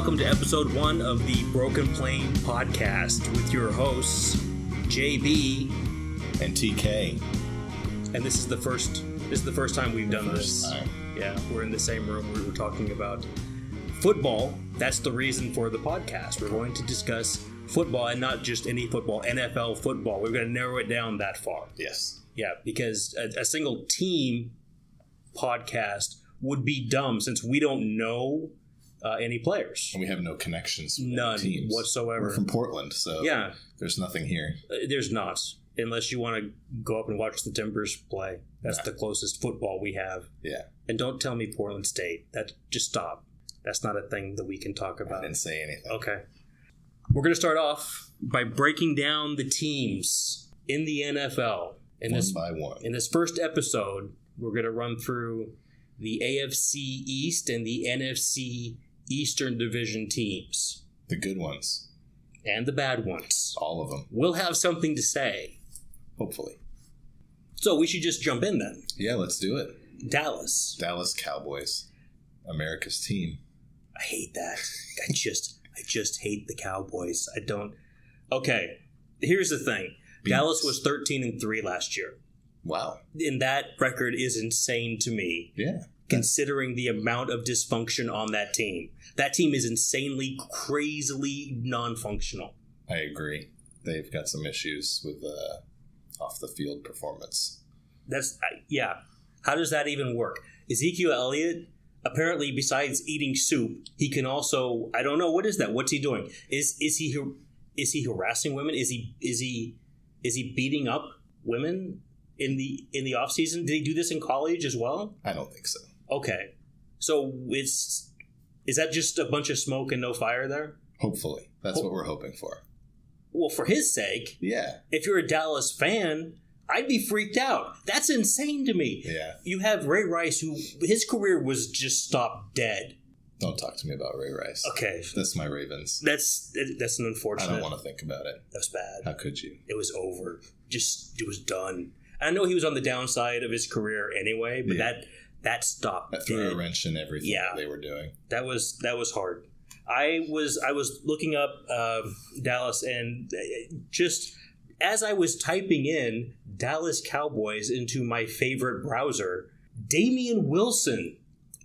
welcome to episode 1 of the Broken Plane podcast with your hosts, JB and TK. And this is the first time we've done this. Yeah, we're in the same room. We were talking about football. That's the reason for the podcast. We're going to discuss football, and not just any football, NFL football. We're going to narrow it down that far. Yes. Yeah, because a single team podcast would be dumb since we don't know any players. And we have no connections with None teams whatsoever. We're from Portland, so yeah, there's nothing here. There's not, unless you want to go up and watch the Timbers play. That's the closest football we have. Yeah. And don't tell me Portland State. Just stop. That's not a thing that we can talk about. I didn't say anything. Okay. We're going to start off by breaking down the teams in the NFL. One by one. In this first episode, we're going to run through the AFC East and the NFC Eastern Division teams. The good ones. And the bad ones. All of them. We'll have something to say. Hopefully. So we should just jump in then. Yeah, let's do it. Dallas Cowboys. America's team. I hate that. I just hate the Cowboys. I don't. Okay, here's the thing. Dallas was 13-3 last year. Wow. And that record is insane to me. Yeah. Considering the amount of dysfunction on that team. That team is insanely, crazily non-functional. I agree. They've got some issues with off-the-field performance. Yeah. How does that even work? Ezekiel Elliott, apparently, besides eating soup, he can also, I don't know, what is that? What's he doing? Is he harassing women? Is he beating up women in the off season? Did he do this in college as well? I don't think so. Okay, so is that just a bunch of smoke and no fire there? Hopefully, that's what we're hoping for. Well, for his sake, yeah. If you're a Dallas fan, I'd be freaked out. That's insane to me. Yeah. You have Ray Rice, who his career was just stopped dead. Don't talk to me about Ray Rice. Okay. That's my Ravens. That's an unfortunate. I don't want to think about it. That's bad. How could you? It was over. It was done. I know he was on the downside of his career anyway, but that stopped. That threw a wrench in everything that they were doing. That was hard. I was looking up Dallas, and just as I was typing in Dallas Cowboys into my favorite browser, Damian Wilson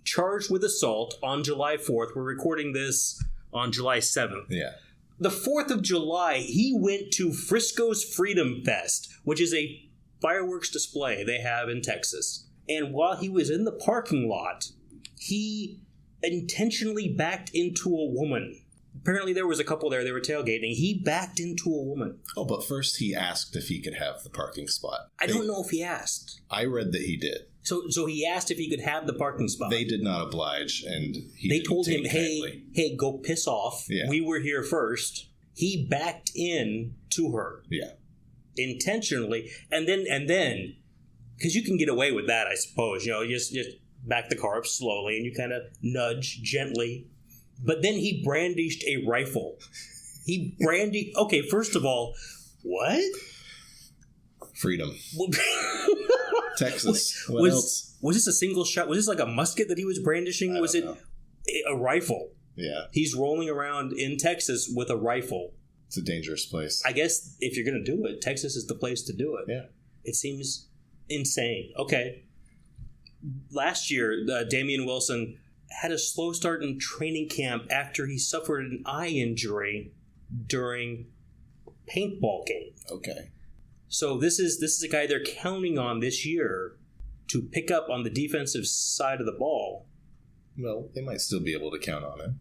charged with assault on July 4th. We're recording this on July 7th. Yeah. The 4th of July, he went to Frisco's Freedom Fest, which is a fireworks display they have in Texas. And while he was in the parking lot, he intentionally backed into a woman. Apparently there was a couple there, they were tailgating. He backed into a woman. Oh, but first he asked if he could have the parking spot. I don't know if he asked. I read that he did. So he asked if he could have the parking spot. They did not oblige, and they told him, hey, go piss off. Yeah. We were here first. He backed in to her. Yeah. Intentionally. And then, because you can get away with that, I suppose. You know, just back the car up slowly, and you kind of nudge gently. But then he brandished a rifle. Okay, first of all, what? Freedom. Texas. What else? Was this a single shot? Was this like a musket that he was brandishing? Was it a rifle? Yeah. He's rolling around in Texas with a rifle. It's a dangerous place. I guess if you're going to do it, Texas is the place to do it. Yeah. It seems insane. Okay. Last year, Damian Wilson had a slow start in training camp after he suffered an eye injury during a paintball game. Okay. So this is a guy they're counting on this year to pick up on the defensive side of the ball. Well, they might still be able to count on him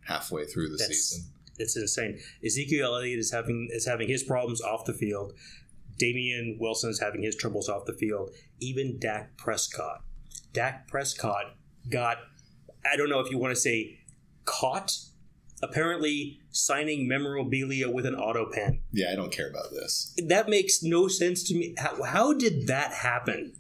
halfway through the season. It's insane. Ezekiel Elliott is having his problems off the field. Damian Wilson is having his troubles off the field. Even Dak Prescott. Dak Prescott got, I don't know if you want to say caught, apparently signing memorabilia with an auto pen. Yeah, I don't care about this. That makes no sense to me. How did that happen?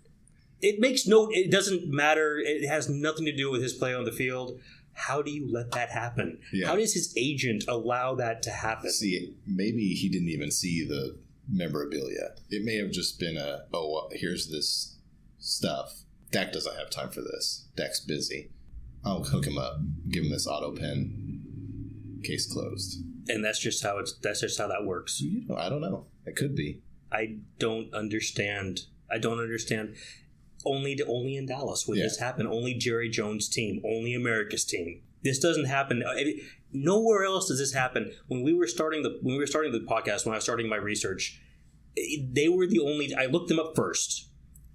It doesn't matter. It has nothing to do with his play on the field. How do you let that happen? Yeah. How does his agent allow that to happen? See, maybe he didn't even see the memorabilia. It may have just been here's this stuff. Dak doesn't have time for this. Dak's busy. I'll hook him up. Give him this auto pen. case closed. And that's just how that works. I don't know. It could be. I don't understand. Only in Dallas would this happen. Only Jerry Jones' team. Only America's team. This doesn't happen. Nowhere else does this happen. When we were starting the podcast, when I was starting my research, they were the only. I looked them up first,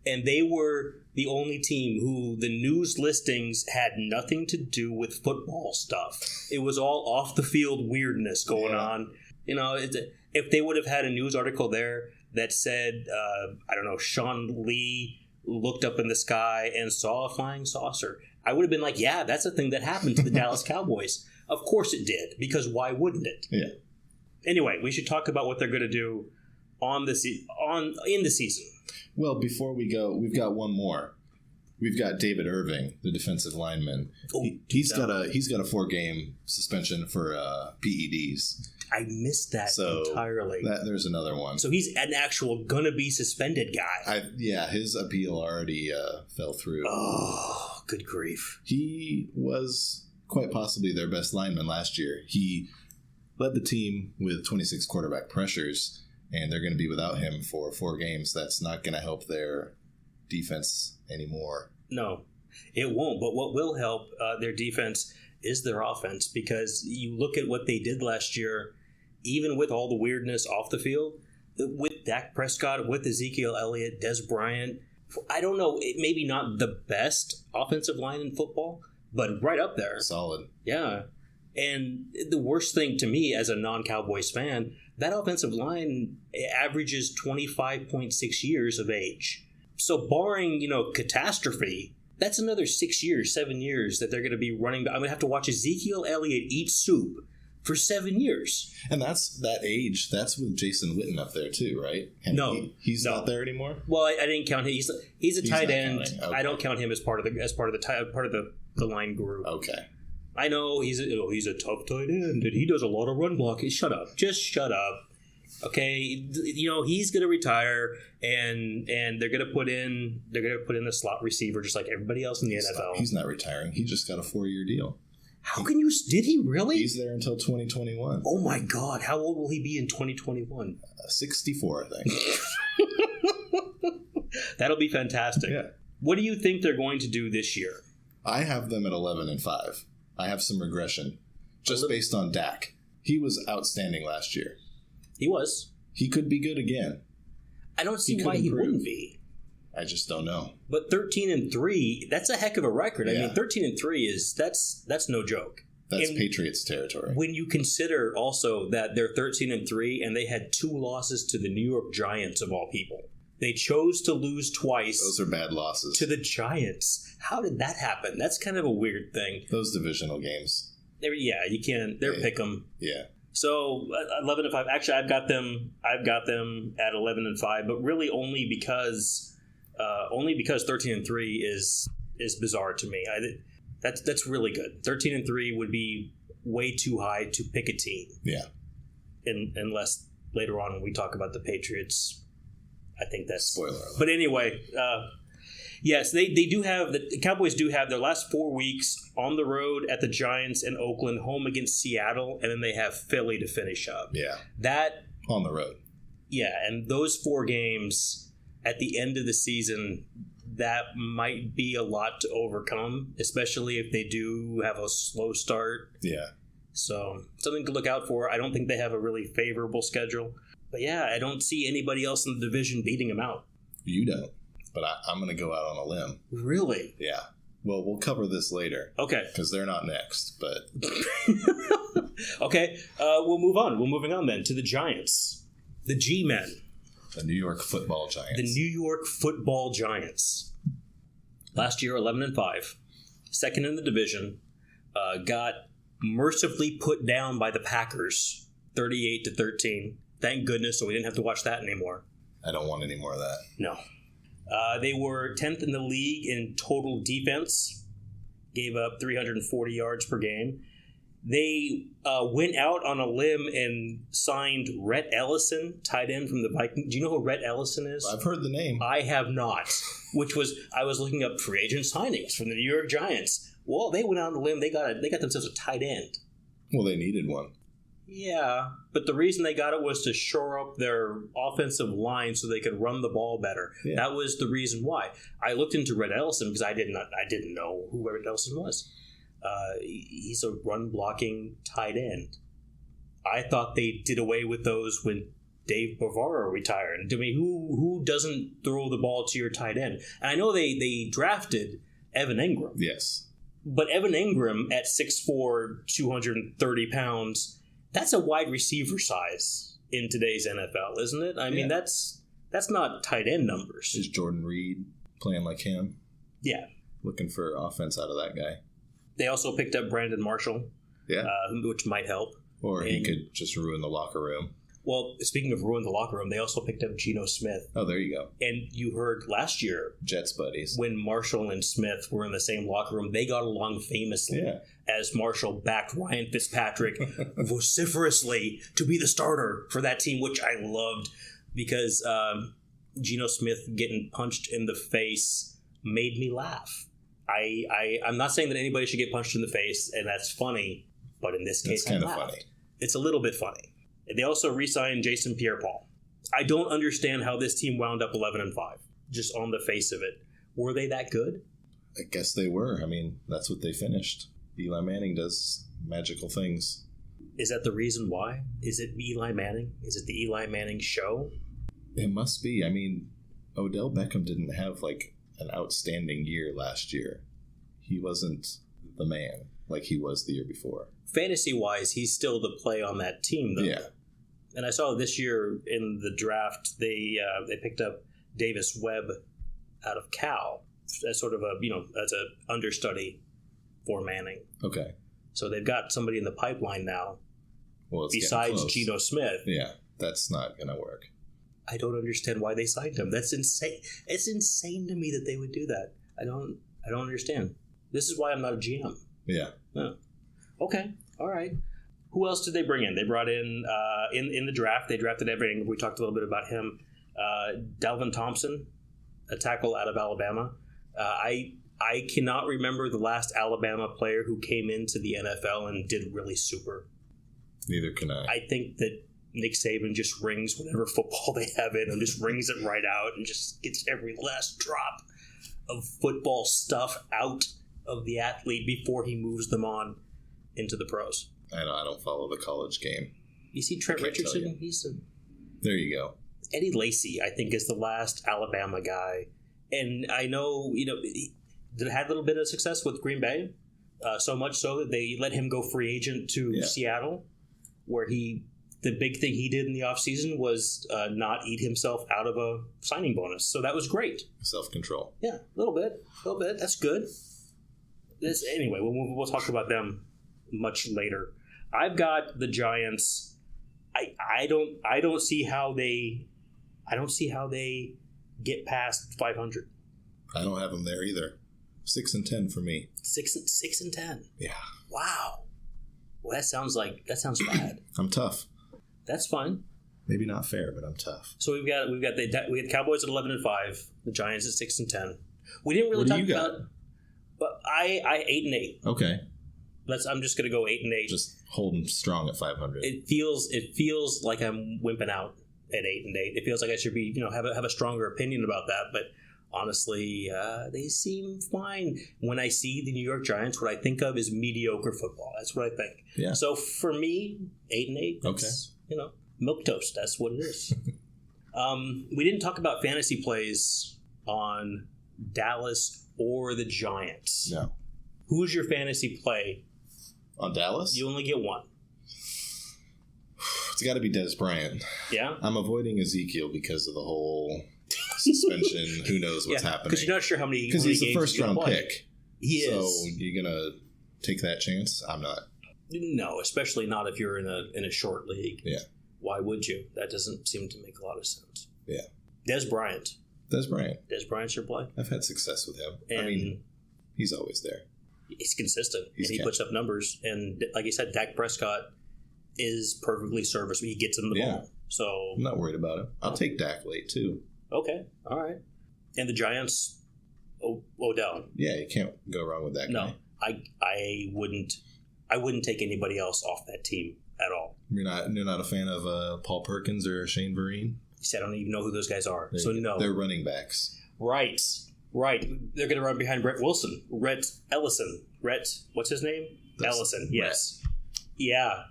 and they were the only team who the news listings had nothing to do with football stuff. It was all off the field weirdness going on. If they would have had a news article there that said, I don't know, Sean Lee looked up in the sky and saw a flying saucer, I would have been like, yeah, that's a thing that happened to the Dallas Cowboys. Of course it did, because why wouldn't it? Yeah. Anyway, we should talk about what they're going to do in the season. Well, before we go, we've got one more. We've got David Irving, the defensive lineman. He's got a 4-game suspension for PEDs. I missed that entirely. There's another one. So he's an actual gonna be suspended guy. His appeal already fell through. Oh, good grief! He was quite possibly their best lineman last year. He led the team with 26 quarterback pressures, and they're going to be without him for 4 games. That's not going to help their defense anymore. No, it won't. But what will help their defense is their offense, because you look at what they did last year, even with all the weirdness off the field, with Dak Prescott, with Ezekiel Elliott, Des Bryant. I don't know, maybe not the best offensive line in football, but right up there. Solid. Yeah. And the worst thing to me as a non-Cowboys fan, that offensive line averages 25.6 years of age. So barring, catastrophe, that's another 6 years, 7 years that they're going to be running. I'm going to have to watch Ezekiel Elliott eat soup for 7 years. And that's that age. That's with Jason Witten up there too, right? And no, he's not there anymore. Well, I didn't count him. He's a tight end. Okay. I don't count him as part of the line group. Okay. I know he's a tough tight end and he does a lot of run blocking. Shut up. Just shut up. Okay, he's going to retire, and they're going to put in the slot receiver just like everybody else in the NFL. He's not retiring. He just got a 4-year deal. How can you? Did he really? He's there until 2021. Oh my God! How old will he be in 2021? 64, I think. That'll be fantastic. Yeah. What do you think they're going to do this year? I have them at 11-5. I have some regression, just based on Dak. He was outstanding last year. He was. He could be good again. I don't see why he wouldn't be. I just don't know. But 13-3, that's a heck of a record. Yeah. I mean, 13-3 that's no joke. That's Patriots territory. When you consider also that they're 13-3 and they had 2 losses to the New York Giants of all people. They chose to lose twice. Those are bad losses. To the Giants. How did that happen? That's kind of a weird thing. Those divisional games. You can't. They're pick 'em. Yeah. So 11-5. Actually, I've got them at 11-5, but really only because 13-3 is bizarre to me. That's really good. 13-3 would be way too high to pick a team. Yeah. Unless later on when we talk about the Patriots, I think that's spoiler alert. But anyway, yes, they do have the Cowboys do have their last 4 weeks on the road at the Giants and Oakland, home against Seattle, and then they have Philly to finish up. Yeah. That on the road. Yeah, and those 4 games at the end of the season, that might be a lot to overcome, especially if they do have a slow start. Yeah. So, something to look out for. I don't think they have a really favorable schedule. But yeah, I don't see anybody else in the division beating them out. You don't. But I'm going to go out on a limb. Really? Yeah. Well, we'll cover this later. Okay. Because they're not next, but... Okay. We'll move on. We're moving on then to the Giants. The G-Men. The New York Football Giants. The New York Football Giants. Last year, 11-5. Second in the division. Got mercifully put down by the Packers, 38-13. Thank goodness, so we didn't have to watch that anymore. I don't want any more of that. No. They were 10th in the league in total defense. Gave up 340 yards per game. They went out on a limb and signed Rhett Ellison, tight end from the Vikings. Do you know who Rhett Ellison is? I've heard the name. I have not. I was looking up free agent signings from the New York Giants. Well, they went out on a limb. They got themselves a tight end. Well, they needed one. Yeah, but the reason they got it was to shore up their offensive line so they could run the ball better. Yeah. That was the reason why. I looked into Red Ellison because I didn't know who Red Ellison was. He's a run-blocking tight end. I thought they did away with those when Dave Bavaro retired. I mean, who doesn't throw the ball to your tight end? And I know they drafted Evan Ingram. Yes. But Evan Ingram at 6'4", 230 pounds... That's a wide receiver size in today's NFL, isn't it? I mean, that's not tight end numbers. Is Jordan Reed playing like him? Yeah. Looking for offense out of that guy. They also picked up Brandon Marshall, which might help. Or he could just ruin the locker room. Well, speaking of ruin the locker room, they also picked up Geno Smith. Oh, there you go. And you heard last year... Jets buddies. When Marshall and Smith were in the same locker room, they got along famously. Yeah. As Marshall backed Ryan Fitzpatrick vociferously to be the starter for that team, which I loved because Geno Smith getting punched in the face made me laugh. I'm not saying that anybody should get punched in the face, and that's funny, but in this case, it's kind of funny. It's a little bit funny. They also re-signed Jason Pierre-Paul. I don't understand how this team wound up 11-5, just on the face of it. Were they that good? I guess they were. I mean, that's what they finished. Eli Manning does magical things. Is that the reason why? Is it Eli Manning? Is it the Eli Manning show? It must be. I mean, Odell Beckham didn't have like an outstanding year last year. He wasn't the man like he was the year before. Fantasy-wise, he's still the play on that team, though. Yeah. And I saw this year in the draft, they picked up Davis Webb out of Cal as sort of as an understudy for Manning. Okay. So they've got somebody in the pipeline now. Well, it's besides Geno Smith. Yeah, that's not going to work. I don't understand why they signed him. That's insane. It's insane to me that they would do that. I don't understand. This is why I'm not a GM. Yeah. Oh. Okay. All right. Who else did they bring in? They brought in the draft. They drafted everything. We talked a little bit about him. Dalvin Thompson, a tackle out of Alabama. I cannot remember the last Alabama player who came into the NFL and did really super. Neither can I. I think that Nick Saban just rings whatever football they have in and just rings it right out and just gets every last drop of football stuff out of the athlete before he moves them on into the pros. I don't follow the college game. You see Trent Richardson? There you go. Eddie Lacy, I think, is the last Alabama guy. And I know, he had a little bit of success with Green Bay, so much so that they let him go free agent to Seattle, where the big thing he did in the offseason was not eat himself out of a signing bonus. So that was great. Self-control. Yeah, a little bit. That's good. Anyway, we'll talk about them much later. I've got the Giants. I don't see how they get past 500. I don't have them there either. 6-10 for me. 6-10. Yeah. Wow. Well, that sounds bad. I'm tough. That's fine. Maybe not fair, but I'm tough. So we got the Cowboys at 11-5, the Giants at 6-10. We didn't really talk about, but I 8-8. Okay. I'm just gonna go 8-8. Just holding strong at 500. It feels like I'm wimping out at 8-8. It feels like I should be have a stronger opinion about that, but honestly, they seem fine. When I see the New York Giants, what I think of is mediocre football. That's what I think. Yeah. So for me, 8-8. That's, milk toast. That's what it is. We didn't talk about fantasy plays on Dallas or the Giants. No. Who's your fantasy play? On Dallas? You only get one. It's got to be Des Bryant. Yeah? I'm avoiding Ezekiel because of the whole suspension. Who knows what's happening? Because you're not sure how many Because he's the first-round play. pick. He is. So you're going to take that chance? I'm not. No, especially not if you're in a short league. Yeah. Why would you? That doesn't seem to make a lot of sense. Yeah. Des Bryant. Des Bryant's your play? I've had success with him. And he's always there. He's consistent. He puts up numbers. And like you said, Dak Prescott is perfectly serviceable. He gets him the ball. So I'm not worried about him. I'll take Dak late, too. Okay. All right. And the Giants, Odell. Yeah, you can't go wrong with that guy. No, I wouldn't I wouldn't take anybody else off that team at all. You're not a fan of Paul Perkins or Shane Vereen? I don't even know who those guys are. So no. They're running backs. Right. They're going to run behind Rhett Ellison. Rhett, what's his name? Ellison, yes. Rhett. Yeah.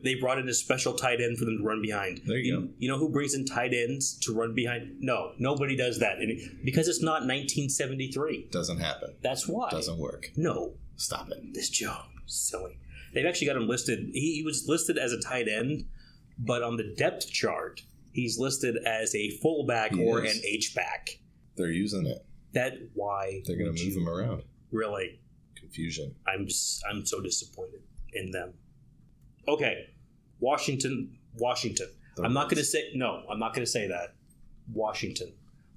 They brought in a special tight end for them to run behind. There you go. You know who brings in tight ends to run behind? No, nobody does that. Because it's not 1973. Doesn't happen. That's why. Doesn't work. No. Stop it. This Joe, silly. They've actually got him listed. He was listed as a tight end, but on the depth chart, he's listed as a fullback or an H-back. They're using it. That's why. They're going to move him around. Really? Confusion. I'm so disappointed in them. Okay, Washington. I'm not going to say that. Washington.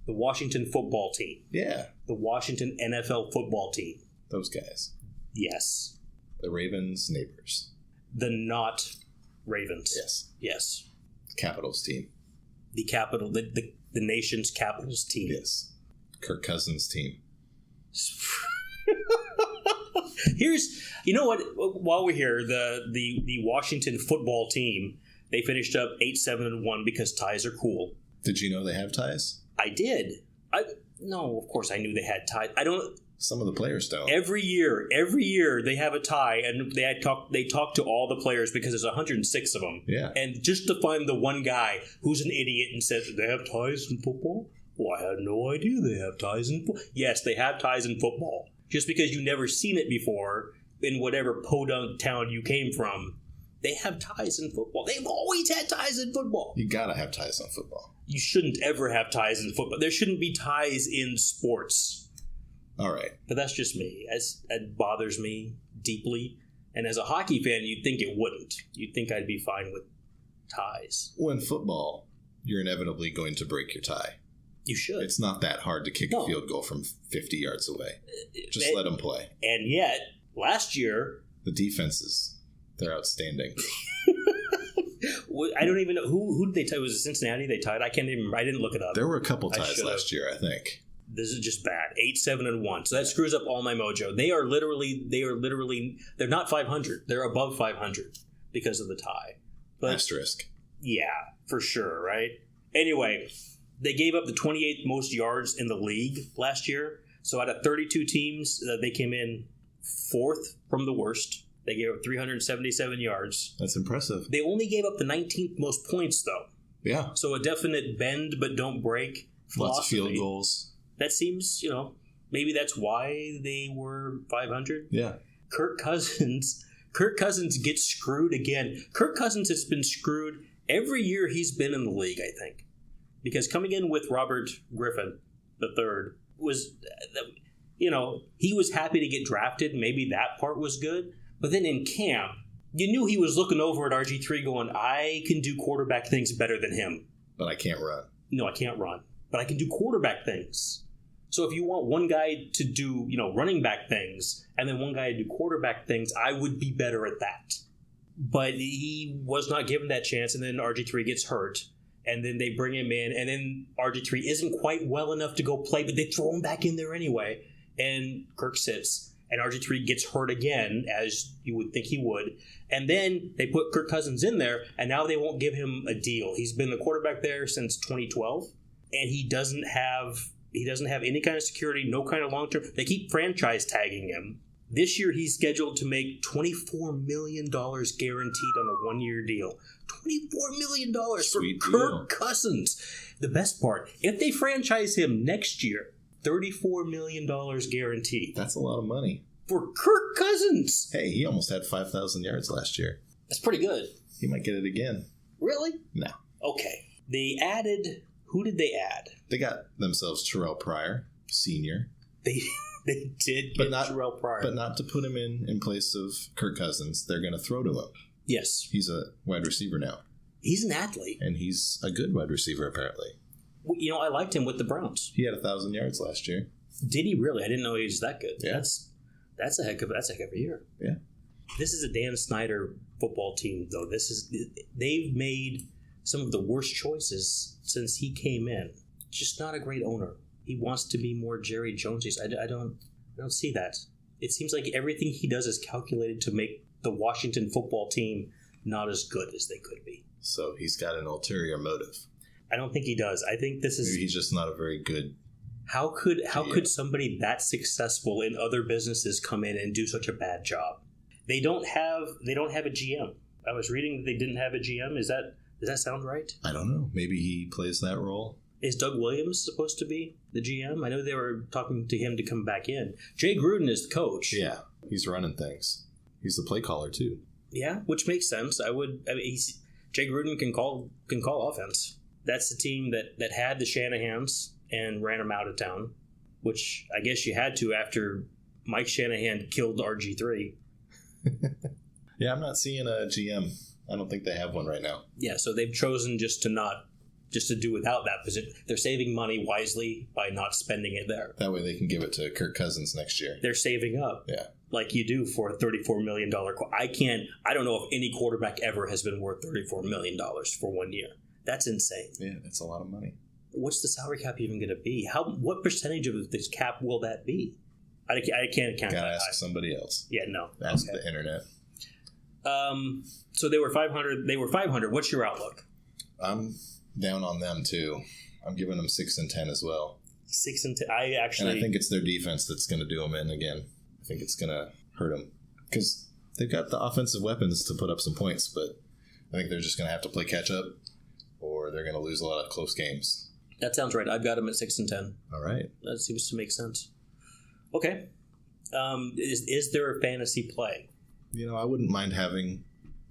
The Washington football team. Yeah. The Washington NFL football team. Those guys. Yes. The Ravens' neighbors. The not Ravens. Yes. Capitals team. The capital, the nation's Capitals team. Yes. Kirk Cousins' team. You know what? While we're here, the Washington football team, they finished up 8-7-1 because ties are cool. Did you know they have ties? I did. No, of course I knew they had ties. I don't. Some of the players don't. Every year they have a tie, and they talk to all the players because there's 106 of them. Yeah. And just to find the one guy who's an idiot and says they have ties in football. Well, I had no idea they have ties in football. Yes, they have ties in football. Just because you've never seen it before in whatever podunk town you came from, they have ties in football. They've always had ties in football. You gotta have ties in football. You shouldn't ever have ties in football. There shouldn't be ties in sports. All right. But that's just me. It bothers me deeply. And as a hockey fan, you'd think it wouldn't. You'd think I'd be fine with ties. Well, in football, you're inevitably going to break your tie. You should. It's not that hard to kick a field goal from 50 yards away. Just let them play. And yet, last year... The defenses, they're outstanding. I don't even know. Who did they tie? Was it Cincinnati they tied? I didn't look it up. There were a couple ties last year, I think. This is just bad. 8-7-1. So that screws up all my mojo. They're not 500. They're above 500 because of the tie. But, asterisk. Yeah, for sure, right? Anyway, they gave up the 28th most yards in the league last year. So out of 32 teams, they came in fourth from the worst. They gave up 377 yards. That's impressive. They only gave up the 19th most points, though. Yeah. So a definite bend but don't break philosophy. Lots of field goals. That seems, maybe that's why they were 500. Yeah. Kirk Cousins gets screwed again. Kirk Cousins has been screwed every year he's been in the league, I think. Because coming in with Robert Griffin III was, he was happy to get drafted. Maybe that part was good. But then in camp, you knew he was looking over at RG3 going, I can do quarterback things better than him. But I can't run. No, I can't run. But I can do quarterback things. So if you want one guy to do, running back things, and then one guy to do quarterback things, I would be better at that. But he was not given that chance, and then RG3 gets hurt. And then they bring him in, and then RG3 isn't quite well enough to go play, but they throw him back in there anyway. And Kirk sits, and RG3 gets hurt again, as you would think he would. And then they put Kirk Cousins in there, and now they won't give him a deal. He's been the quarterback there since 2012, and he doesn't have any kind of security, no kind of long-term. They keep franchise tagging him. This year, he's scheduled to make $24 million guaranteed on a one-year deal. $24 million for Kirk Cousins. The best part, if they franchise him next year, $34 million guaranteed. That's a lot of money. For Kirk Cousins. Hey, he almost had 5,000 yards last year. That's pretty good. He might get it again. Really? No. Okay. They added... Who did they add? They got themselves Terrell Pryor, senior. They did get Terrell Pryor. But not to put him in place of Kirk Cousins. They're going to throw to him. Yes. He's a wide receiver now. He's an athlete. And he's a good wide receiver, apparently. Well, I liked him with the Browns. He had 1,000 yards last year. Did he really? I didn't know he was that good. Yeah. That's a heck of a year. Yeah. This is a Dan Snyder football team, though. They've made some of the worst choices since he came in. Just not a great owner. He wants to be more Jerry Jones. I don't see that. It seems like everything he does is calculated to make the Washington football team not as good as they could be. So he's got an ulterior motive. I don't think he does. I think this is... Maybe he's just not a very good... How could somebody that successful in other businesses come in and do such a bad job? They don't have a GM. I was reading that they didn't have a GM. Does that sound right? I don't know. Maybe he plays that role. Is Doug Williams supposed to be the GM? I know they were talking to him to come back in. Jay Gruden is the coach. Yeah, he's running things. He's the play caller too. Yeah, which makes sense. Jay Gruden can call offense. That's the team that had the Shanahans and ran them out of town, which I guess you had to after Mike Shanahan killed RG3. Yeah, I'm not seeing a GM. I don't think they have one right now. Yeah, so they've chosen just to do without that position. They're saving money wisely by not spending it there. That way they can give it to Kirk Cousins next year. They're saving up. Yeah. Like you do for a $34 million. I don't know if any quarterback ever has been worth $34 million for 1 year. That's insane. Yeah, that's a lot of money. What's the salary cap even going to be? What percentage of this cap will that be? I can't count that. Gotta ask somebody else. Yeah, no. Ask the internet. So they were 500. They were 500. What's your outlook? I'm down on them too. I'm giving them 6-10 as well. 6-10. And I think it's their defense that's going to do them in again. I think it's going to hurt them because they've got the offensive weapons to put up some points, but I think they're just going to have to play catch up, or they're going to lose a lot of close games. That sounds right. I've got them at 6-10. All right. That seems to make sense. Okay. Is there a fantasy play? I wouldn't mind having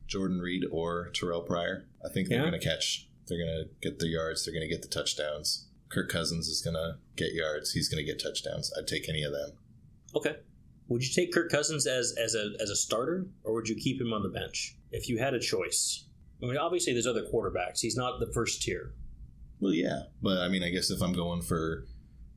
Jordan Reed or Terrell Pryor. I think they're going to catch. They're going to get the yards. They're going to get the touchdowns. Kirk Cousins is going to get yards. He's going to get touchdowns. I'd take any of them. Okay. Would you take Kirk Cousins as a starter, or would you keep him on the bench if you had a choice? I mean, obviously there's other quarterbacks. He's not the first tier. Well, yeah. But, I mean, I guess if I'm going for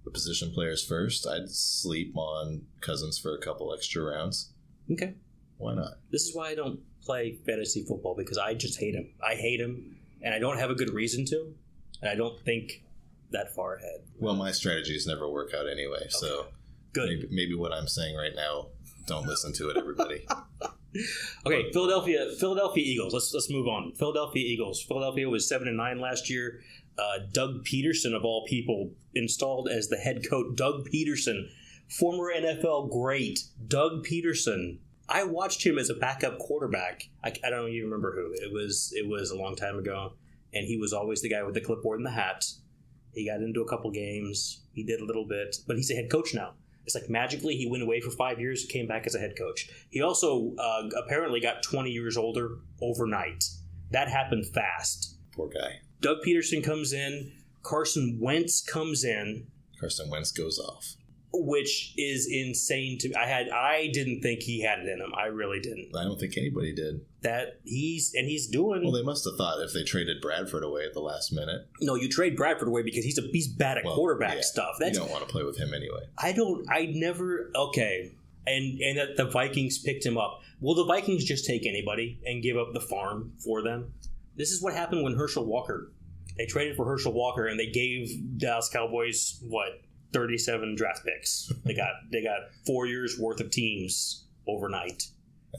the position players first, I'd sleep on Cousins for a couple extra rounds. Okay. Why not? This is why I don't play fantasy football, because I just hate him. I hate him, and I don't have a good reason to, and I don't think that far ahead. Well, my strategies never work out anyway, okay. So good. Maybe what I'm saying right now, don't listen to it, everybody. Okay, Philadelphia Eagles. Let's move on. Philadelphia Eagles. Philadelphia was 7-9 last year. Doug Peterson, of all people, installed as the head coach. Doug Peterson, former NFL great Doug Peterson. I watched him as a backup quarterback. I don't even remember who. It was a long time ago, and he was always the guy with the clipboard and the hat. He got into a couple games. He did a little bit, but he's a head coach now. It's like magically he went away for 5 years, came back as a head coach. He also apparently got 20 years older overnight. That happened fast. Poor guy. Doug Peterson comes in. Carson Wentz comes in. Carson Wentz goes off. Which is insane to me. I didn't think he had it in him. I really didn't. I don't think anybody did. He's doing. Well, they must have thought if they traded Bradford away at the last minute. No, you trade Bradford away because he's bad at quarterback stuff. You don't want to play with him anyway. Okay. And that the Vikings picked him up. Will the Vikings just take anybody and give up the farm for them? This is what happened when Herschel Walker. They traded for Herschel Walker and they gave Dallas Cowboys 37 draft picks. They got 4 years worth of teams overnight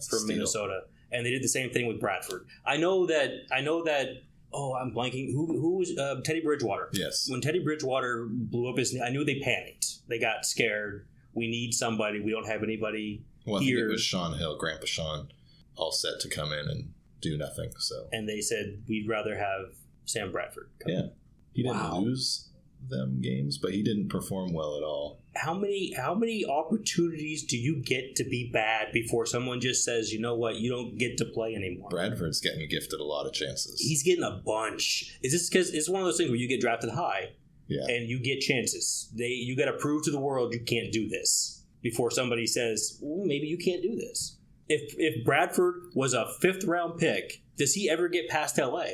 from Minnesota, and they did the same thing with Bradford. I know that. Oh, I'm blanking. Who was Teddy Bridgewater? Yes. When Teddy Bridgewater blew up his knee, I knew they panicked. They got scared. We need somebody. We don't have anybody here. I think it was Sean Hill, Grandpa Sean, all set to come in and do nothing. So. And they said we'd rather have Sam Bradford come in. He didn't lose them games, but he didn't perform well at all. How many opportunities do you get to be bad before someone just says, you know what, you don't get to play anymore? Bradford's getting gifted a lot of chances. He's getting a bunch. Is this because it's one of those things where you get drafted high and you get chances? You got to prove to the world you can't do this before somebody says, well, maybe you can't do this. If Bradford was a 5th round pick, does he ever get past LA?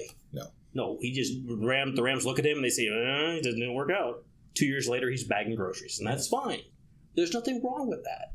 No, he just the Rams look at him and they say, it didn't work out. 2 years later, he's bagging groceries, and that's fine. There's nothing wrong with that.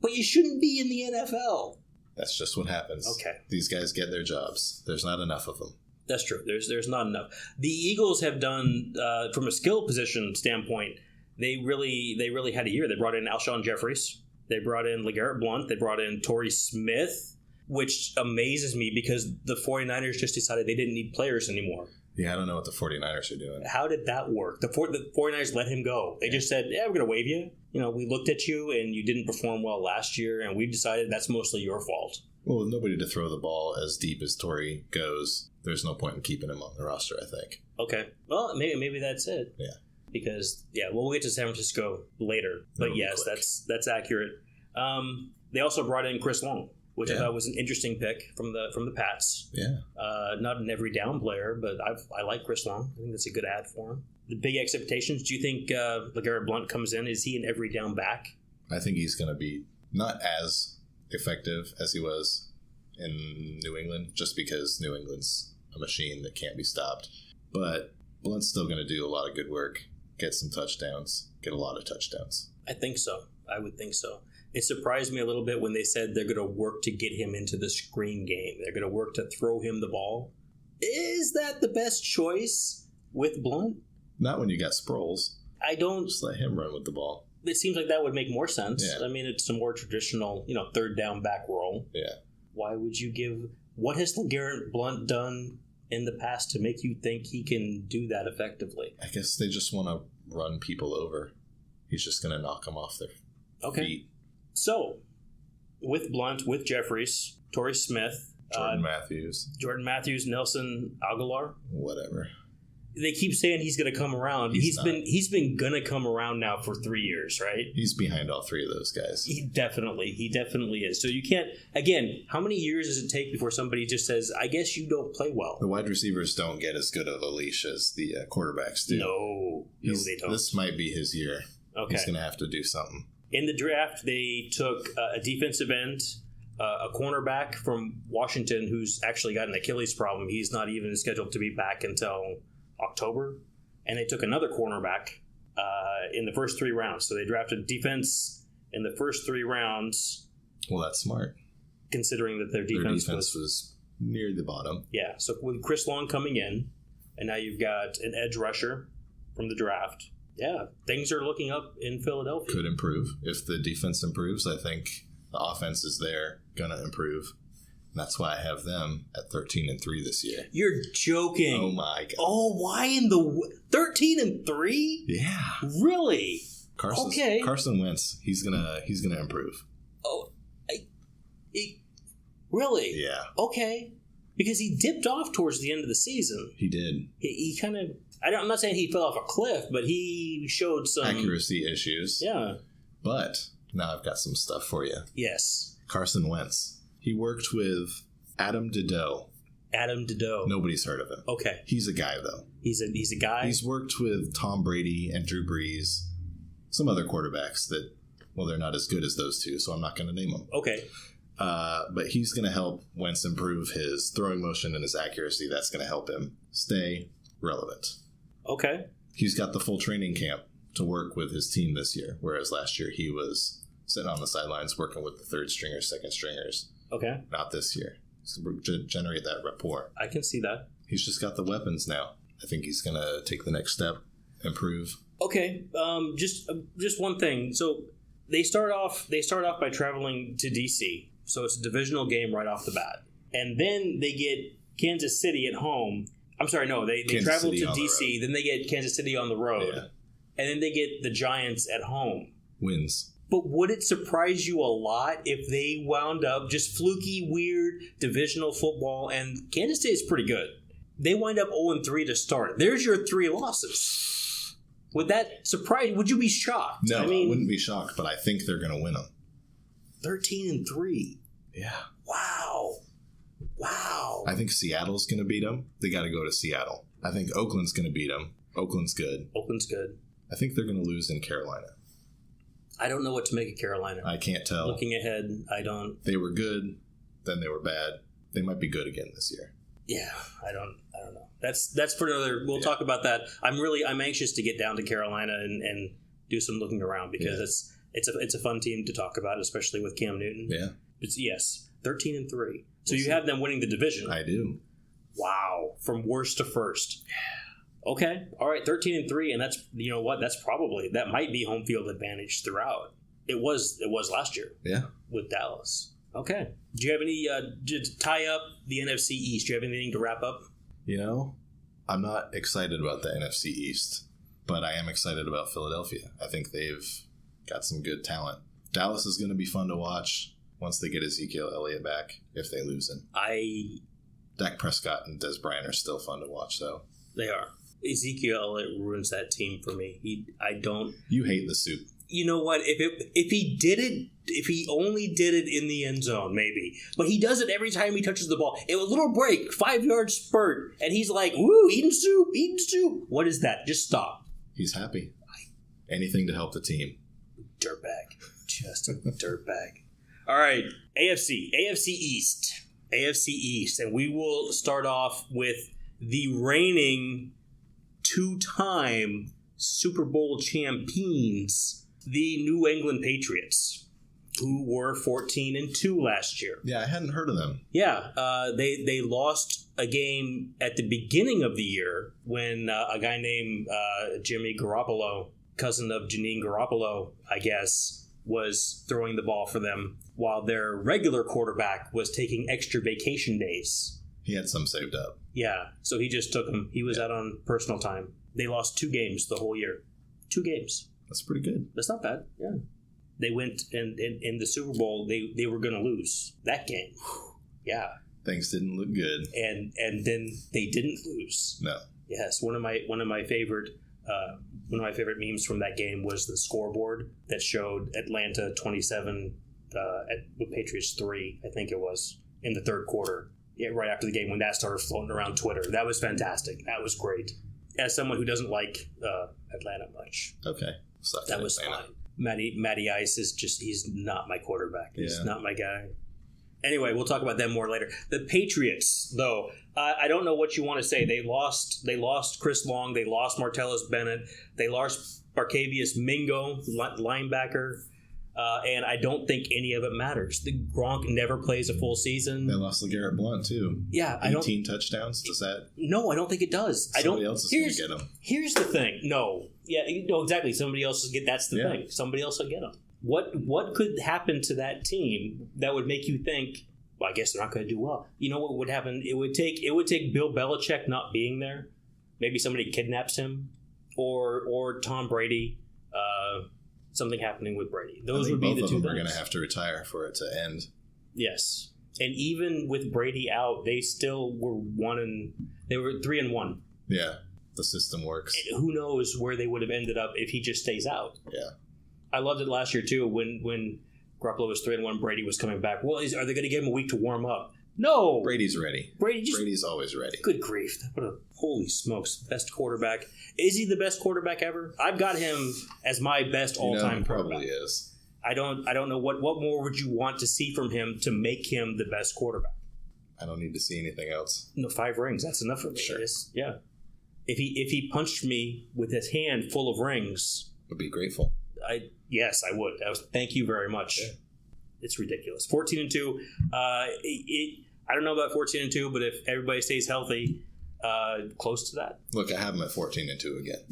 But you shouldn't be in the NFL. That's just what happens. Okay. These guys get their jobs. There's not enough of them. That's true. There's not enough. The Eagles have done, from a skill position standpoint, they really had a year. They brought in Alshon Jeffries. They brought in LeGarrette Blount. They brought in Torrey Smith, which amazes me because the 49ers just decided they didn't need players anymore. Yeah, I don't know what the 49ers are doing. How did that work? The 49ers let him go. They just said, yeah, we're going to waive you. You know, we looked at you and you didn't perform well last year, and we've decided that's mostly your fault. Well, with nobody to throw the ball as deep as Torrey goes, there's no point in keeping him on the roster, I think. Okay. Well, maybe that's it. Yeah. Because, we'll get to San Francisco later. But yes, that's accurate. They also brought in Chris Long, which I thought was an interesting pick from the Pats. Yeah. Not an every down player, but I like Chris Long. I think that's a good ad for him. The big expectations, do you think LeGarrette Blount comes in? Is he an every down back? I think he's going to be not as effective as he was in New England, just because New England's a machine that can't be stopped. But Blount's still going to do a lot of good work, get some touchdowns, get a lot of touchdowns. I think so. I would think so. It surprised me a little bit when they said they're going to work to get him into the screen game. They're going to work to throw him the ball. Is that the best choice with Blount? Not when you got Sproles. I don't... Just let him run with the ball. It seems like that would make more sense. Yeah. I mean, it's a more traditional, third down back role. Yeah. Why would you give... What has LeGarrette Blount done in the past to make you think he can do that effectively? I guess they just want to run people over. He's just going to knock them off their feet. So, with Blount, with Jeffries, Torrey Smith, Jordan Matthews, Nelson Aguilar, whatever. They keep saying he's going to come around. He's been going to come around now for 3 years, right? He's behind all three of those guys. He definitely is. So you can't. Again, how many years does it take before somebody just says, "I guess you don't play well"? The wide receivers don't get as good of a leash as the quarterbacks do. No, they don't. This might be his year. Okay, he's going to have to do something. In the draft, they took a defensive end, a cornerback from Washington who's actually got an Achilles problem. He's not even scheduled to be back until October. And they took another cornerback in the first 3 rounds. So they drafted defense in the first 3 rounds. Well, that's smart. Considering that their defense was near the bottom. Yeah, so with Chris Long coming in, and now you've got an edge rusher from the draft. Yeah, things are looking up in Philadelphia. Could improve. If the defense improves, I think the offense is there, going to improve. And that's why I have them at 13-3 this year. You're joking. Oh, my God. Oh, why in the 13-3? Yeah. Really? Carson Wentz, he's gonna improve. Oh, really? Yeah. Okay. Because he dipped off towards the end of the season. He did. He kind of... I'm not saying he fell off a cliff, but he showed some... accuracy issues. Yeah. But now I've got some stuff for you. Yes. Carson Wentz. He worked with Adam Dedeaux. Nobody's heard of him. Okay. He's a guy, though. He's a guy? He's worked with Tom Brady and Drew Brees. Some other quarterbacks that, well, they're not as good as those two, so I'm not going to name them. Okay. But he's going to help Wentz improve his throwing motion and his accuracy. That's going to help him stay relevant. Okay. He's got the full training camp to work with his team this year, whereas last year he was sitting on the sidelines working with the third stringers, second stringers. Okay. Not this year. So generate that rapport. I can see that. He's just got the weapons now. I think he's going to take the next step, improve. Okay. Just one thing. So they start off by traveling to DC. So it's a divisional game right off the bat. And then they get Kansas City at home. I'm sorry, no, they travel to DC, then they get Kansas City on the road. Yeah. And then they get the Giants at home. Wins. But would it surprise you a lot if they wound up just fluky, weird divisional football, and Kansas City is pretty good. They wind up 0-3 to start. There's your 3 losses. Would that surprise you? Would you be shocked? No, I wouldn't be shocked, but I think they're going to win them. 13-3. Yeah. Wow. I think Seattle's going to beat them. They got to go to Seattle. I think Oakland's going to beat them. Oakland's good. I think they're going to lose in Carolina. I don't know what to make of Carolina. I can't tell. Looking ahead, I don't. They were good, then they were bad. They might be good again this year. Yeah, I don't know. That's for another. We'll talk about that. I'm anxious to get down to Carolina and do some looking around because it's a fun team to talk about, especially with Cam Newton. Yeah. It's 13-3. So you have them winning the division. I do. Wow, from worst to first. Okay, all right, 13-3, and that's, you know what, that might be home field advantage throughout. It was last year. Yeah. With Dallas. Okay. Do you have any to tie up the NFC East? Do you have anything to wrap up? I'm not excited about the NFC East, but I am excited about Philadelphia. I think they've got some good talent. Dallas is going to be fun to watch once they get Ezekiel Elliott back, if they lose him. Dak Prescott and Des Bryant are still fun to watch, though. They are. Ezekiel Elliott ruins that team for me. You hate the soup. You know what? If he only did it in the end zone, maybe. But he does it every time he touches the ball. It was a little break, 5-yard spurt, and he's like, "Woo, eating soup." What is that? Just stop. He's happy. Anything to help the team. Dirtbag. Just a dirtbag. All right, AFC East, and we will start off with the reigning 2-time Super Bowl champions, the New England Patriots, who were 14-2 last year. Yeah, I hadn't heard of them. Yeah, they lost a game at the beginning of the year when a guy named Jimmy Garoppolo, cousin of Janine Garoppolo, I guess, was throwing the ball for them while their regular quarterback was taking extra vacation days. He had some saved up. Yeah, so he just took them. He was out on personal time. They lost 2 games the whole year. 2 games. That's pretty good. That's not bad. Yeah. They went and in the Super Bowl, they were going to lose that game. Yeah. Things didn't look good. And then they didn't lose. No. Yes, one of my favorite memes from that game was the scoreboard that showed Atlanta 27 with Patriots 3, I think it was, in the third quarter. Yeah, right after the game when that started floating around Twitter. That was fantastic. That was great. As someone who doesn't like Atlanta much. Okay. That was fine. Matty Ice he's not my quarterback. He's not my guy. Anyway, we'll talk about them more later. The Patriots, though, I don't know what you want to say. They lost Chris Long. They lost Martellus Bennett. They lost Barkevius Mingo, linebacker. And I don't think any of it matters. The Gronk never plays a full season. They lost LeGarrette Blount, too. Yeah. 18 touchdowns? Does that? No, I don't think it does. Somebody else is going to get them. Here's the thing. No. Yeah, no, exactly. Somebody else will get. That's the thing. Somebody else will get them. What could happen to that team that would make you think, well, I guess they're not going to do well? You know what would happen? It would take Bill Belichick not being there. Maybe somebody kidnaps him, or Tom Brady. Something happening with Brady. Those would be the 2 things. Both of them are going to have to retire for it to end. Yes, and even with Brady out, they still were 3-1. Yeah, the system works. And who knows where they would have ended up if he just stays out? Yeah, I loved it last year too when Garoppolo was 3-1. Brady was coming back. Well, are they going to give him a week to warm up? No, Brady's ready. Brady's always ready. Good grief! Holy smokes! Best quarterback. Is he the best quarterback ever? I've got him as my best all-time quarterback. Probably is. I don't know what more would you want to see from him to make him the best quarterback? I don't need to see anything else. No, 5 rings. That's enough for me. Sure. Yeah. If he punched me with his hand full of rings, I'd be grateful. Yes, I would. Thank you very much. Yeah. It's ridiculous. 14-2. I don't know about 14-2, but if everybody stays healthy, close to that. Look, I have them at 14-2 again.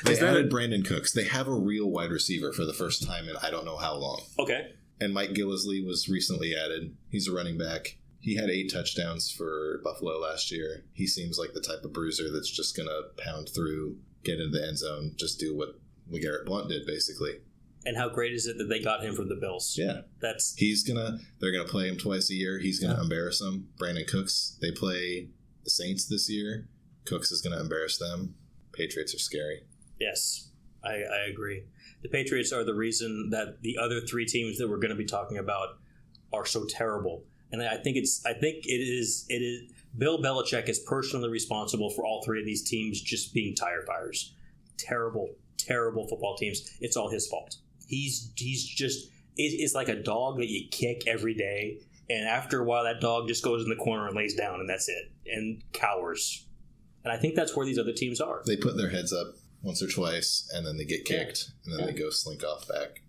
They added Brandon Cooks. They have a real wide receiver for the first time in I don't know how long. Okay. And Mike Gillislee was recently added. He's a running back. He had 8 touchdowns for Buffalo last year. He seems like the type of bruiser that's just going to pound through, get into the end zone, just do what LeGarrette Blount did, basically. And how great is it that they got him from the Bills? Yeah. They're going to play him twice a year. He's going to embarrass them. Brandon Cooks, they play the Saints this year. Cooks is going to embarrass them. Patriots are scary. Yes, I agree. The Patriots are the reason that the other 3 teams that we're going to be talking about are so terrible. And I think it is Bill Belichick is personally responsible for all 3 of these teams just being tire fires. Terrible football teams. It's all his fault. He's just it's like a dog that you kick every day, and after a while that dog just goes in the corner and lays down, and that's it, and cowers. And I think that's where these other teams are. They put their heads up once or twice, and then they get kicked, and then they go slink off back.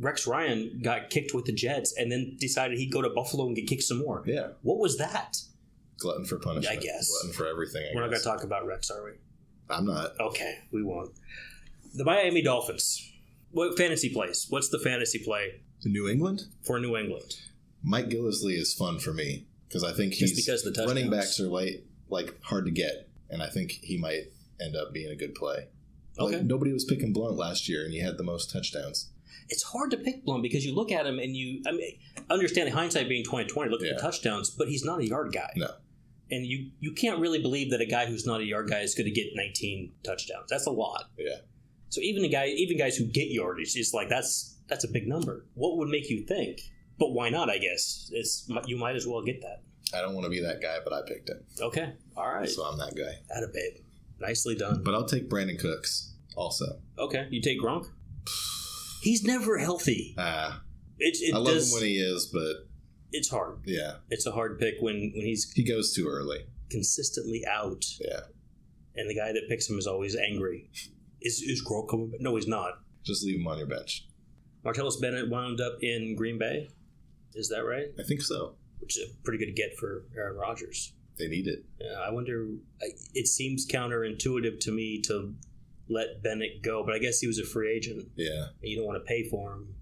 Rex Ryan got kicked with the Jets, and then decided he'd go to Buffalo and get kicked some more. Yeah. What was that? Glutton for punishment. I guess. Glutton for everything, We're not going to talk about Rex, are we? I'm not. Okay, we won't. The Miami Dolphins. What fantasy plays? What's the fantasy play To New England? for New England? Mike Gillislee is fun for me because I think Just because the touchdowns. running backs are hard to get, and I think he might end up being a good play. Okay. Nobody was picking Blunt last year, and he had the most touchdowns. It's hard to pick Blunt because you look at him and understanding hindsight being 2020, look at the touchdowns, but he's not a yard guy. No. And you can't really believe that a guy who's not a yard guy is going to get 19 touchdowns. That's a lot. Yeah. So even guys who get yardage, it's like that's a big number. What would make you think? But why not? I guess you might as well get that. I don't want to be that guy, but I picked him. Okay, all right. So I'm that guy. Atta babe, nicely done. But I'll take Brandon Cooks also. Okay, you take Gronk. He's never healthy. I love him when he is, but it's hard. Yeah, it's a hard pick when he goes too early, consistently out. Yeah, and the guy that picks him is always angry. Is Gronk coming back? No, he's not. Just leave him on your bench. Martellus Bennett wound up in Green Bay. Is that right? I think so. Which is a pretty good get for Aaron Rodgers. They need it. Yeah, I wonder. It seems counterintuitive to me to let Bennett go, but I guess he was a free agent. Yeah, and you don't want to pay for him,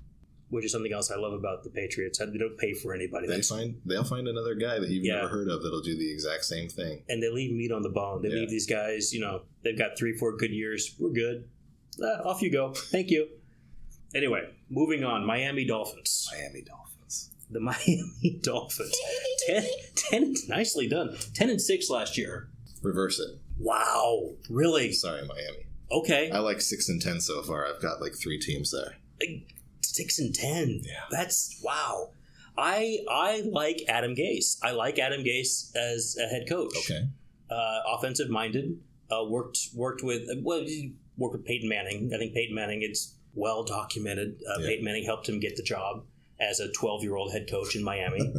which is something else I love about the Patriots. They don't pay for anybody. They'll find another guy that you've never heard of that'll do the exact same thing. And they leave meat on the bone. They leave these guys. They've got 3-4 good years. We're good. Off you go. Thank you. Anyway, moving on. Miami Dolphins. The Miami Dolphins. 10 nicely done. 10-6 last year. Reverse it. Wow. Really? Sorry, Miami. Okay. I like 6-10 so far. I've got 3 teams there. 6-10. Yeah. That's wow. I like Adam Gase. I like Adam Gase as a head coach. Okay. Offensive minded. Worked with Peyton Manning. I think Peyton Manning, it's well documented. Peyton Manning helped him get the job as a 12-year-old head coach in Miami.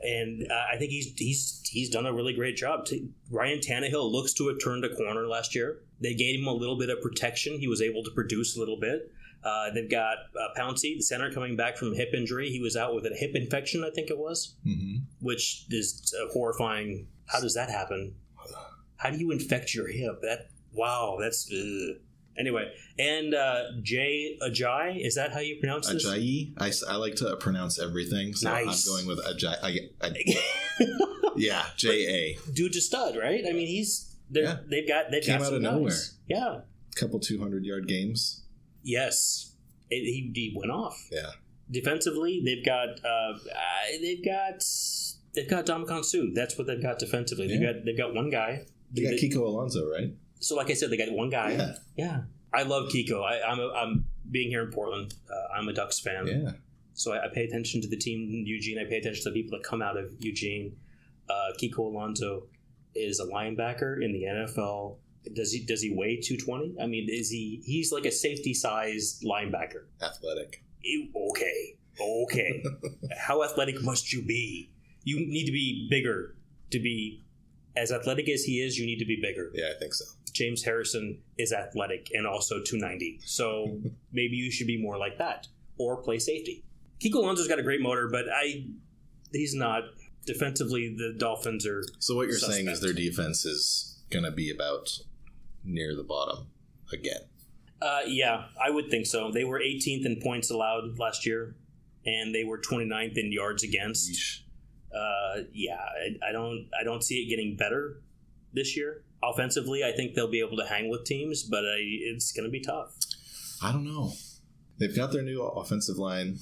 And I think he's done a really great job. Ryan Tannehill looks to have turned a corner last year. They gave him a little bit of protection. He was able to produce a little bit. They've got Pouncey, the center, coming back from a hip injury. He was out with a hip infection, I think it was, which is horrifying. How does that happen? How do you infect your hip? That's anyway. And Jay Ajayi, is that how you pronounce this? Ajayi. I like to pronounce everything, so nice. I'm going with Ajayi. Yeah, J-A. Dude's a stud, right? I mean, they've got came out of nowhere. Yeah, couple 200-yard games. Yes, he went off. Yeah. Defensively, they've got Dominican Suh. That's what they've got defensively. Yeah. They've got one guy. They got Kiko Alonso, right? So, like I said, they got one guy. Yeah. I love Kiko. I'm being here in Portland. I'm a Ducks fan. Yeah. So I pay attention to the team in Eugene. I pay attention to the people that come out of Eugene. Kiko Alonso is a linebacker in the NFL. Does he weigh 220? I mean, he's like a safety-sized linebacker. Athletic. Okay. How athletic must you be? You need to be bigger to be as athletic as he is. You need to be bigger. Yeah, I think so. James Harrison is athletic and also 290. So maybe you should be more like that or play safety. Kiko Alonso's got a great motor, but he's not. Defensively, the Dolphins are So what you're suspect. saying is their defense is going to be about near the bottom again. Yeah, I would think so. They were 18th in points allowed last year, and they were 29th in yards against. Yeesh. I don't see it getting better this year. Offensively, I think they'll be able to hang with teams, but it's going to be tough. I don't know. They've got their new offensive line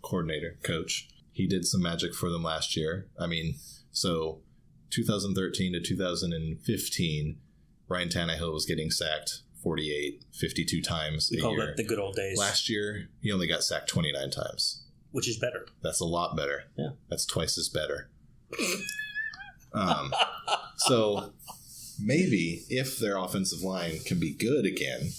coach. He did some magic for them last year. I mean, so 2013 to 2015, Ryan Tannehill was getting sacked 52 times a year. We call that the good old days. Last year, he only got sacked 29 times. Which is better. That's a lot better. Yeah. That's twice as better. So maybe if their offensive line can be good again,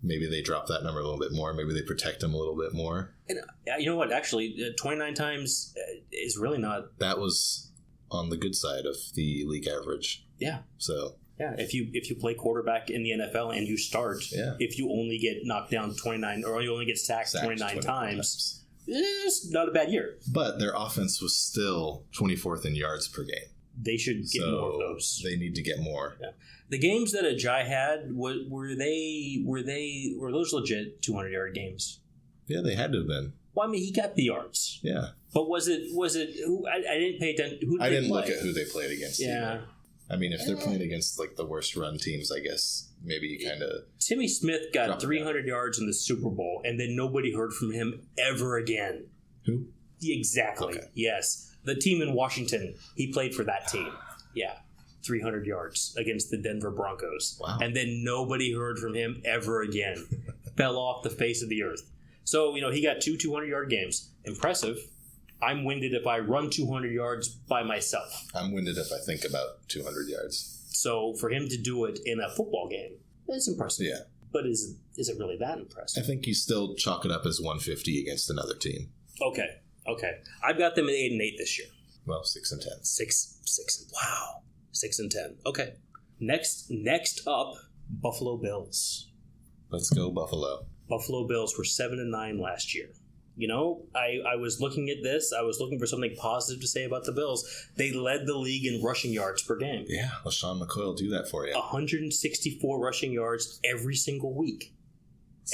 maybe they drop that number a little bit more. Maybe they protect them a little bit more. And you know what? Actually, 29 times is really not. That was on the good side of the league average. Yeah. So. Yeah, if you play quarterback in the NFL and you start, if you only get knocked down 29 or you only get sacked 29 times, it's not a bad year. But their offense was still 24th in yards per game. They should get more of those. They need to get more. Yeah. The games that Ajay had, were those legit 200-yard games? Yeah, they had to have been. Well, I mean, he got the yards. Yeah. But was it who? I didn't pay attention. Who did I didn't they play? look at who they played against. Yeah. Either. I mean, if they're playing against like the worst run teams, I guess maybe you kind of. Timmy Smith got 300 yards in the Super Bowl, and then nobody heard from him ever again. Who? Exactly. Okay. Yes. The team in Washington, he played for that team. Yeah. 300 yards against the Denver Broncos. Wow. And then nobody heard from him ever again. Fell off the face of the earth. So, he got 200-yard games. Impressive. I'm winded if I run 200 yards by myself. I'm winded if I think about 200 yards. So for him to do it in a football game, it's impressive. Yeah. But is it really that impressive? I think you still chalk it up as 150 against another team. Okay. I've got them at 8-8 this year. Well, 6-10. 6. Wow. 6-10. Okay. Next up, Buffalo Bills. Let's go, Buffalo. Buffalo Bills were 7-9 last year. I was looking at this. I was looking for something positive to say about the Bills. They led the league in rushing yards per game. Yeah, well, Sean McCoy will do that for you. 164 rushing yards every single week.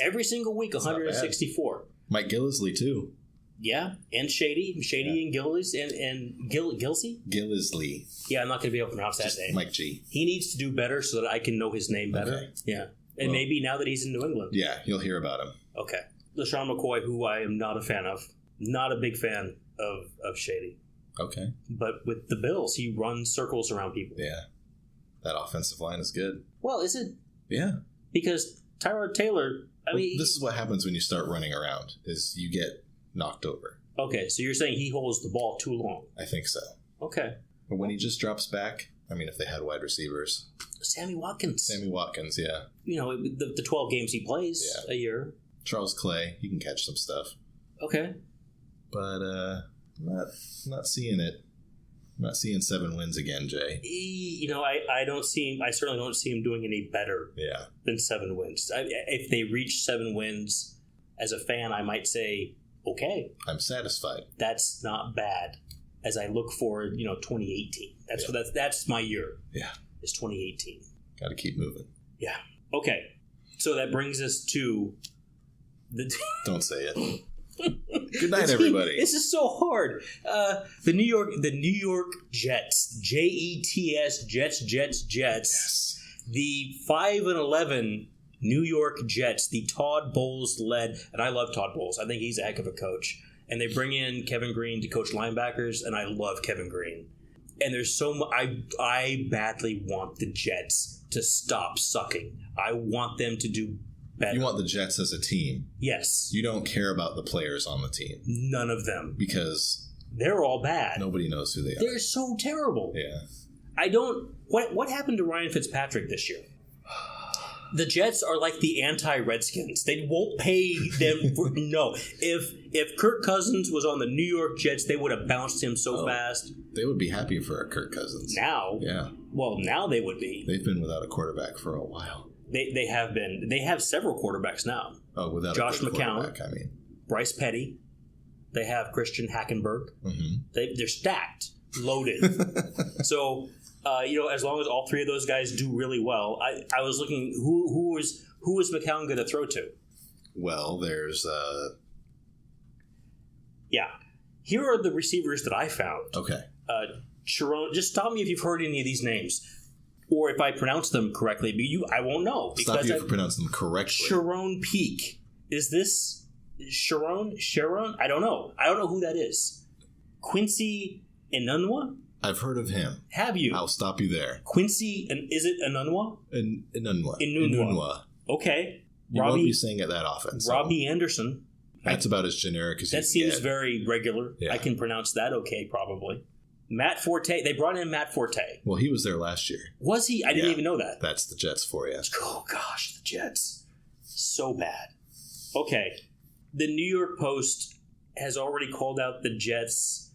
Every single week, 164. Mike Gillisley, too. Yeah, and Shady and Gillies and Gilsey? Gillisley. Yeah, I'm not going to be able to pronounce that name. Mike G. He needs to do better so that I can know his name better. Okay. Yeah, and maybe now that he's in New England. Yeah, you'll hear about him. Okay. LaShawn McCoy, who I am not a fan of. Not a big fan of Shady. Okay. But with the Bills, he runs circles around people. Yeah. That offensive line is good. Well, is it? Yeah. Because Tyrod Taylor, this is what happens when you start running around, is you get knocked over. Okay, so you're saying he holds the ball too long. I think so. Okay. But when he just drops back, if they had wide receivers. Sammy Watkins, yeah. The 12 games he plays a year. Charles Clay, he can catch some stuff. Okay. But not seeing it. I'm not seeing 7 wins again, Jay. I don't see him. I certainly don't see him doing any better than 7 wins. If they reach 7 wins, as a fan, I might say, okay. I'm satisfied. That's not bad. As I look forward, 2018. That's my year. Yeah. It's 2018. Got to keep moving. Yeah. Okay. So that brings us to Don't say it. Good night, everybody. This is so hard. The New York Jets, Jets, Jets. Yes. The 5-11 New York Jets, the Todd Bowles led, and I love Todd Bowles. I think he's a heck of a coach. And they bring in Kevin Green to coach linebackers, and I love Kevin Green. And there's so much. I badly want the Jets to stop sucking. I want them to do better. You want the Jets as a team. Yes. You don't care about the players on the team. None of them. Because they're all bad. Nobody knows who they are. They're so terrible. Yeah. I don't... What happened to Ryan Fitzpatrick this year? The Jets are like the anti-Redskins. They won't pay them for... No. If Kirk Cousins was on the New York Jets, they would have bounced him so fast. They would be happy for Kirk Cousins. Now? Yeah. Well, now they would be. They've been without a quarterback for a while. They have been. They have several quarterbacks now. Oh, without Josh a good McCown, quarterback, Bryce Petty. They have Christian Hackenberg. Mm-hmm. They're stacked, loaded. So, as long as all 3 of those guys do really well, I was looking who is McCown going to throw to? Well, there's yeah. Here are the receivers that I found. Okay. Sharon, just stop me if you've heard any of these names. Or if I pronounce them correctly, but I won't know. Stop you if you pronounce them correctly. Sharon Peak. Is this Sharon? I don't know. I don't know who that is. Quincy Enunwa? I've heard of him. Have you? I'll stop you there. Quincy, is it Enunwa? Enunwa. Okay. You won't be saying it that often. So Robbie Anderson. That's about as generic as you can That seems get. very regular. Yeah. I can pronounce that okay, probably. Matt Forte. They brought in Matt Forte. Well, he was there last year. Was he? I didn't even know that. That's the Jets for you. Oh, gosh, the Jets. So bad. Okay. The New York Post has already called out the Jets,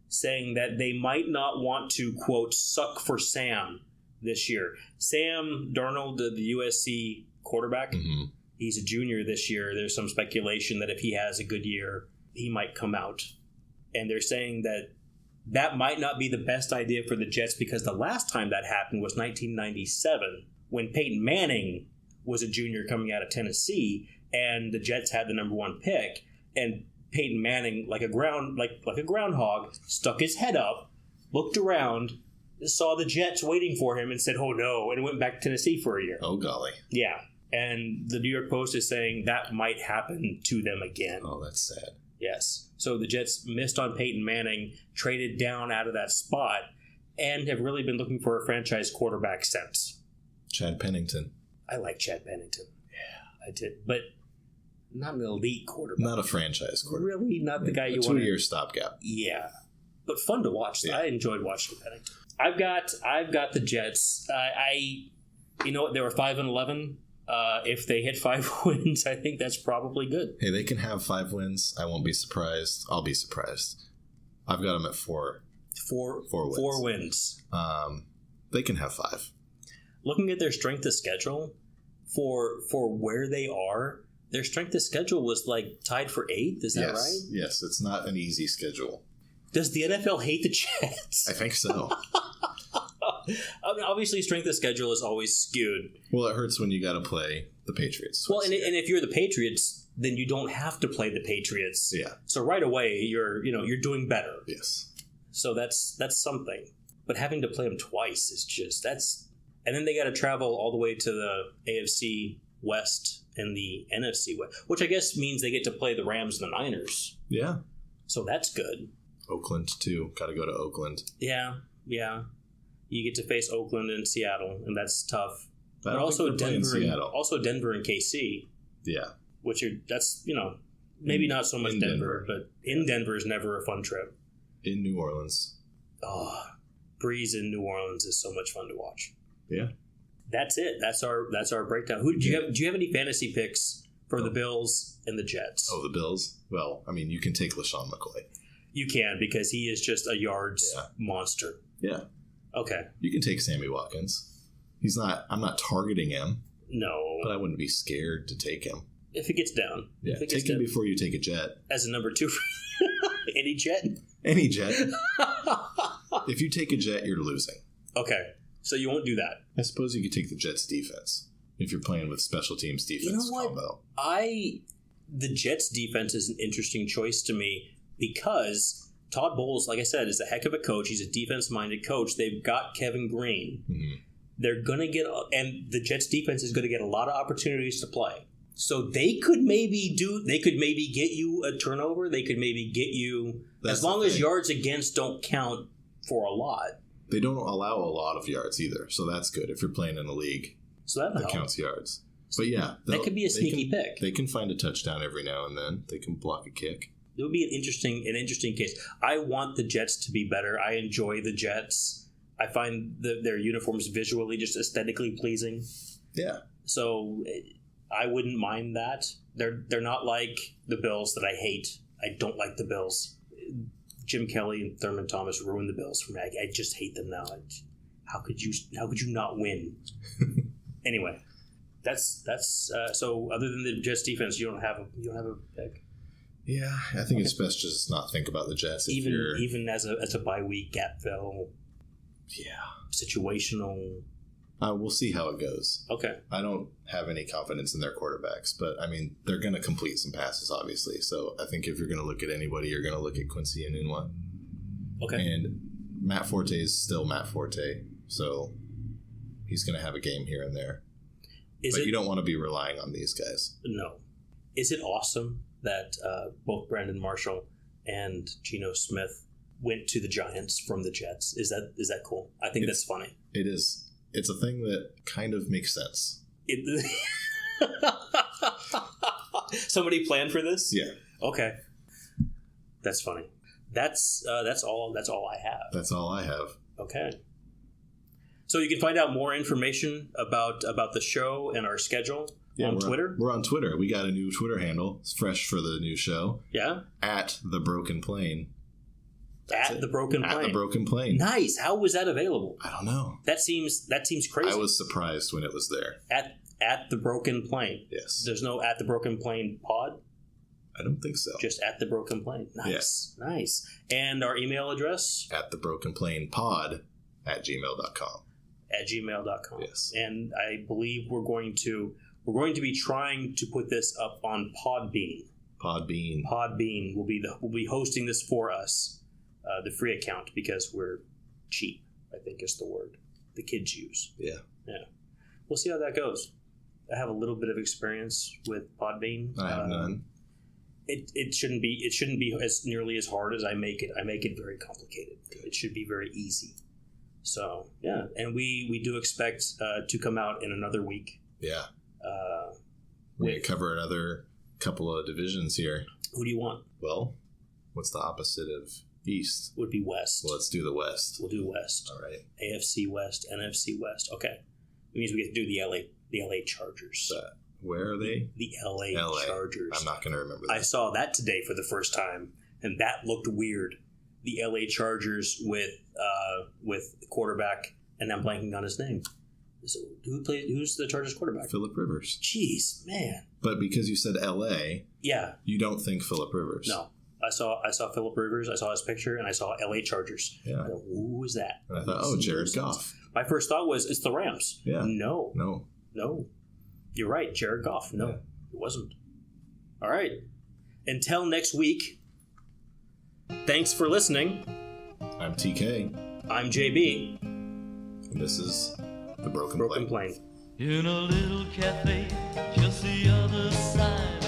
saying that they might not want to, quote, suck for Sam this year. Sam Darnold, the USC quarterback, he's a junior this year. There's some speculation that if he has a good year, he might come out. And they're saying that that might not be the best idea for the Jets because the last time that happened was 1997 when Peyton Manning was a junior coming out of Tennessee and the Jets had the number 1 pick and Peyton Manning, like a groundhog, stuck his head up, looked around, saw the Jets waiting for him and said, "Oh no," and went back to Tennessee for a year. Oh golly. Yeah. And the New York Post is saying that might happen to them again. Oh, that's sad. Yes. So the Jets missed on Peyton Manning, traded down out of that spot, and have really been looking for a franchise quarterback since. Chad Pennington. I like Chad Pennington. Yeah, I did. But not an elite quarterback. Not a franchise quarterback. Really? Not the guy you want. want. 2-year stopgap. Yeah. But fun to watch. Yeah. I enjoyed watching Pennington. I've got the Jets. You know what? They were 5-11. If they hit 5 wins, I think that's probably good. Hey, they can have 5 wins. I won't be surprised. I'll be surprised. I've got them at 4. 4 wins. 4 wins. They can have 5. Looking at their strength of schedule, for where they are, their strength of schedule was like tied for 8th. Is that right? Yes, it's not an easy schedule. Does the NFL hate the Jets? I think so. I mean, obviously, strength of schedule is always skewed. Well, it hurts when you got to play the Patriots. Well, and if you're the Patriots, then you don't have to play the Patriots. Yeah. So right away, you're doing better. Yes. So that's something. But having to play them twice is just and then they got to travel all the way to the AFC West and the NFC West, which I guess means they get to play the Rams and the Niners. Yeah. So that's good. Oakland too. Got to go to Oakland. Yeah. You get to face Oakland and Seattle, and that's tough. But also Denver and KC. Yeah. That's maybe not so much Denver, but in Denver is never a fun trip. In New Orleans. Oh, Breeze in New Orleans is so much fun to watch. Yeah. That's it. That's our breakdown. Do you have any fantasy picks for the Bills and the Jets? Oh, the Bills? Well, I mean, you can take LaShawn McCoy. You can, because he is just a yards monster. Yeah. Okay. You can take Sammy Watkins. I'm not targeting him. No. But I wouldn't be scared to take him. If he gets down. Yeah, take him before you take a Jet. As a number 2. Any Jet? Any Jet. If you take a Jet, you're losing. Okay. So you won't do that. I suppose you could take the Jets defense if you're playing with special teams defense. You know what? Combo. The Jets defense is an interesting choice to me because Todd Bowles, like I said, is a heck of a coach. He's a defense-minded coach. They've got Kevin Green. Mm-hmm. They're going to get, and the Jets defense is going to get a lot of opportunities to play. So they could maybe get you a turnover. They could maybe get you, as long as yards against don't count for a lot. They don't allow a lot of yards either, so that's good if you're playing in a league that counts yards. But yeah, that could be a sneaky pick. They can find a touchdown every now and then. They can block a kick. It would be an interesting case. I want the Jets to be better. I enjoy the Jets. I find their uniforms visually just aesthetically pleasing. Yeah. So I wouldn't mind that. They're not like the Bills that I hate. I don't like the Bills. Jim Kelly and Thurman Thomas ruined the Bills for me. I just hate them now. How could you not win? Anyway, that's so. Other than the Jets defense, you don't have a pick. Yeah, I think it's best just not think about the Jets. Even as a bye week gap fill. Yeah. Situational. We'll see how it goes. Okay. I don't have any confidence in their quarterbacks, but I mean, they're going to complete some passes, obviously. So I think if you're going to look at anybody, you're going to look at Quincy Enunwa. Okay. And Matt Forte is still Matt Forte, so he's going to have a game here and there. You don't want to be relying on these guys. No. Is it awesome that both Brandon Marshall and Geno Smith went to the Giants from the Jets? Is that cool? I think that's funny. It is. It's a thing that kind of makes sense. Somebody planned for this? Yeah. Okay. That's funny. That's all I have. That's all I have. Okay. So you can find out more information about the show and our schedule on Twitter. We're on Twitter. We got a new Twitter handle. It's fresh for the new show. Yeah. At the Broken Plane. At the Broken Plane. At the Broken Plane. Nice. How was that available? I don't know. That seems crazy. I was surprised when it was there. At the Broken Plane. Yes. There's no At the Broken Plane pod? I don't think so. Just at the Broken Plane. Nice. Yeah. Nice. And our email address? At thebrokenplanepod@gmail.com. At gmail.com. Yes. And I believe we're going to be trying to put this up on Podbean. Podbean will be hosting this for us, the free account, because we're cheap, I think is the word the kids use. Yeah. We'll see how that goes. I have a little bit of experience with Podbean. I have none. It shouldn't be as nearly as hard as I make it. I make it very complicated. It should be very easy. So yeah, and we do expect to come out in another week. Yeah. We cover another couple of divisions here. Who do you want? Well, what's the opposite of East? Would be West. Well, let's do the West. We'll do West. All right. AFC West, NFC West. Okay. It means we get to do the LA Chargers. Where are they? The LA Chargers. I'm not going to remember that. I saw that today for the first time, and that looked weird. The LA Chargers with the quarterback, and I'm blanking on his name. So who's the Chargers quarterback? Phillip Rivers. Jeez, man. But because you said LA, yeah, you don't think Phillip Rivers. No. I saw Phillip Rivers, I saw his picture, and I saw LA Chargers. Yeah. I thought, who was that? And I thought, Jared Goff. My first thought was, it's the Rams. Yeah. No. No. You're right, Jared Goff. No, yeah. It wasn't. All right. Until next week, thanks for listening. I'm TK. I'm JB. And this is The Broken Plane. In a little cafe just the other side